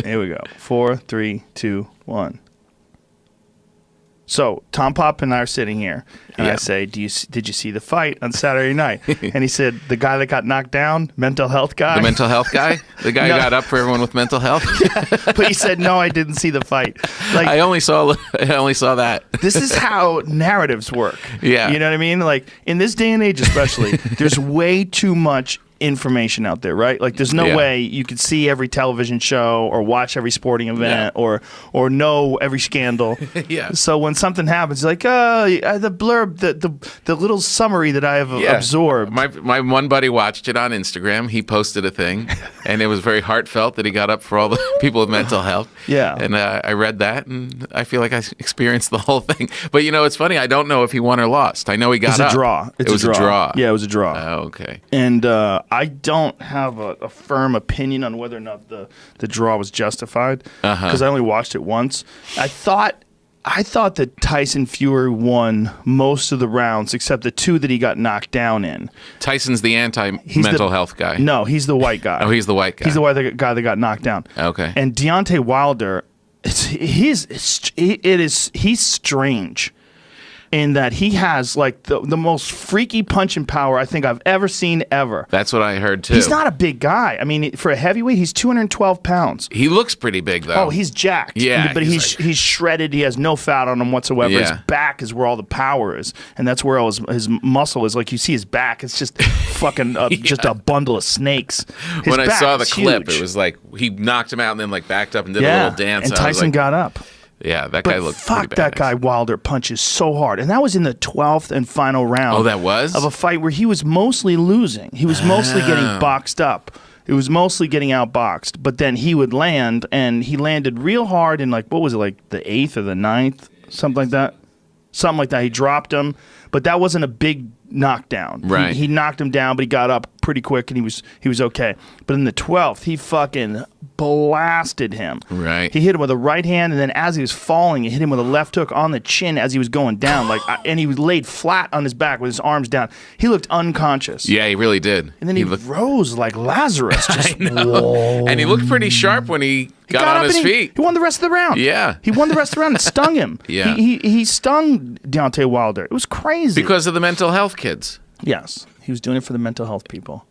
Here we go. 4, 3, 2, 1. So Tom Pop and I are sitting here, and I say, did you see the fight on Saturday night? And he said, the guy that got knocked down, mental health guy. The mental health guy? The guy who got up for everyone with mental health? But he said, no, I didn't see the fight. Like, I only saw that. This is how narratives work. Yeah. You know what I mean? Like, in this day and age especially, there's way too much information out there, right? Like, there's no way you could see every television show or watch every sporting event or know every scandal. So when something happens, like, the blurb, the little summary that I have absorbed. My one buddy watched it on Instagram. He posted a thing, and it was very heartfelt that he got up for all the people with mental health. Yeah. And I read that, and I feel like I experienced the whole thing. But, it's funny. I don't know if he won or lost. I know he got up. It's a draw. It was a draw. Yeah, it was a draw. Oh, okay. And I don't have a firm opinion on whether or not the draw was justified because I only watched it once. I thought that Tyson Fury won most of the rounds except the 2 that he got knocked down in. Tyson's the anti-mental health guy. No, he's the white guy. Oh, he's the white guy. He's the white guy that got knocked down. Okay. And Deontay Wilder, he's strange. In that he has like the most freaky punching power I think I've ever seen ever. That's what I heard too. He's not a big guy. I mean, for a heavyweight, he's 212 pounds. He looks pretty big though. Oh, he's jacked. Yeah, but he's shredded. He has no fat on him whatsoever. Yeah. His back is where all the power is, and that's where all his muscle is. Like you see his back, it's just fucking just a bundle of snakes. When I saw the clip, it was like he knocked him out and then like backed up and did a little dance. And Tyson got up. Yeah, that guy looked pretty badass. Fuck, that guy Wilder punches so hard. And that was in the 12th and final round. Oh, that was? Of a fight where he was mostly losing. He was mostly getting boxed up. It was mostly getting outboxed. But then he would land, and he landed real hard in, like, what was it, like the 8th or the 9th? Something like that. Something like that. He dropped him. But that wasn't a big knockdown. Right. He knocked him down, but he got up pretty quick, and he was okay. But in the 12th, he fucking blasted him. Right. He hit him with a right hand, and then as he was falling, he hit him with a left hook on the chin as he was going down. And he was laid flat on his back with his arms down. He looked unconscious. Yeah, he really did. And then he rose like Lazarus. Just, whoa. And he looked pretty sharp when he got on his feet. He won the rest of the round. Yeah. He won the rest of the round and stung him. Yeah. He stung Deontay Wilder. It was crazy. Because of the mental health kids. Yes. He was doing it for the mental health people.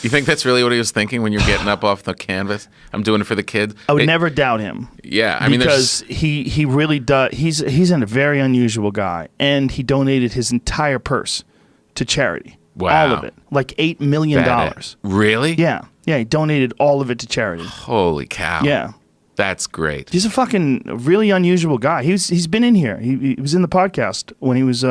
You think that's really what he was thinking when you're getting up off the canvas? I'm doing it for the kids. I would never doubt him. Yeah, I mean, because he really does. He's a very unusual guy, and he donated his entire purse to charity. Wow, all of it, like $8 million. Really? Yeah, he donated all of it to charity. Holy cow! Yeah, that's great. He's a fucking really unusual guy. He's been in here. He was in the podcast when he was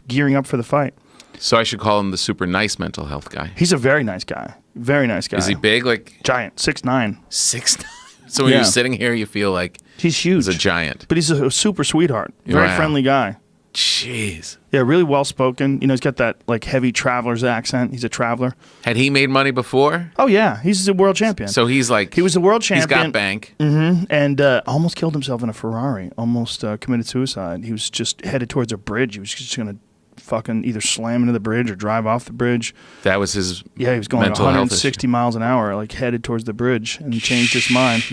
gearing up for the fight. So I should call him the super nice mental health guy. He's a very nice guy. Very nice guy. Is he big? Like giant, 6'9". 6'9". So when you're sitting here, you feel like he's huge. He's a giant. But he's a super sweetheart. Very friendly guy. Jeez. Yeah, really well spoken. You know, he's got that like heavy traveler's accent. He's a traveler. Had he made money before? Oh yeah, he's a world champion. So he's like he was a world champion. He's got bank. Mm-hmm. And almost killed himself in a Ferrari. Almost committed suicide. He was just headed towards a bridge. He was just gonna fucking either slam into the bridge or drive off the bridge. That was his he was going 160 miles an hour, like headed towards the bridge, and he changed his mind.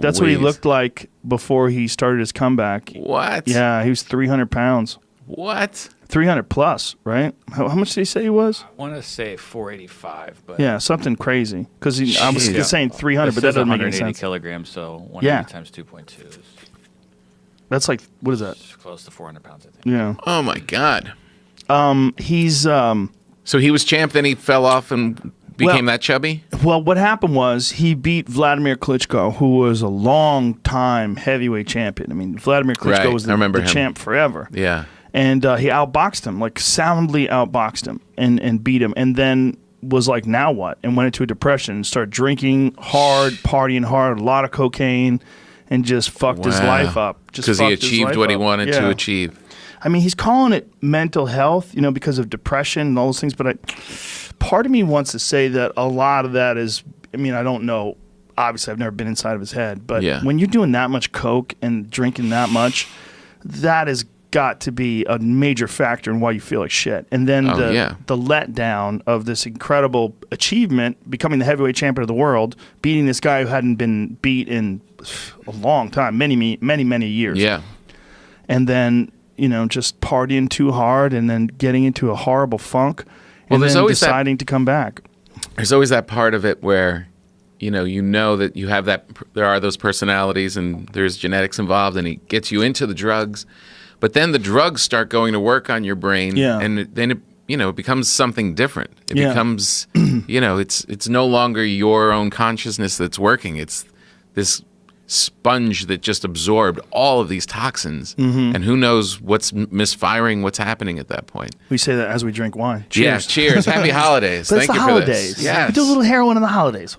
That's what he looked like before he started his comeback. What? Yeah, he was 300 pounds. What? 300 plus, right? How much did he say he was? I want to say 485, but yeah, something crazy. Because I was saying 300, but that doesn't make any sense. 180 kilograms, so 180 times 2.2 is. That's like, what is that? It's close to 400 pounds, I think. Yeah. Oh my God. He's so he was champ, then he fell off and became that chubby? Well, what happened was he beat Vladimir Klitschko, who was a long-time heavyweight champion. I mean, Vladimir Klitschko was the champ forever. Yeah. And he outboxed him, like soundly outboxed him and beat him. And then was like, now what? And went into a depression and started drinking hard, partying hard, a lot of cocaine, and just fucked his life up. Because he achieved what he wanted to achieve. I mean, he's calling it mental health, because of depression and all those things. But part of me wants to say that a lot of that is, I mean, I don't know. Obviously, I've never been inside of his head. But when you're doing that much coke and drinking that much, that is got to be a major factor in why you feel like shit. And then the letdown of this incredible achievement, becoming the heavyweight champion of the world, beating this guy who hadn't been beat in a long time, many years. Yeah. And then, just partying too hard and then getting into a horrible funk and then deciding to come back. There's always that part of it where you know that you have there are those personalities and there's genetics involved, and he gets you into the drugs, but then the drugs start going to work on your brain, and then it becomes something different. It becomes, it's no longer your own consciousness that's working. It's this sponge that just absorbed all of these toxins, and who knows what's misfiring, what's happening at that point. We say that as we drink wine. Cheers. Yeah, cheers. Happy holidays. But Thank it's you the for holidays. this. Yes. We do a little heroin in the holidays.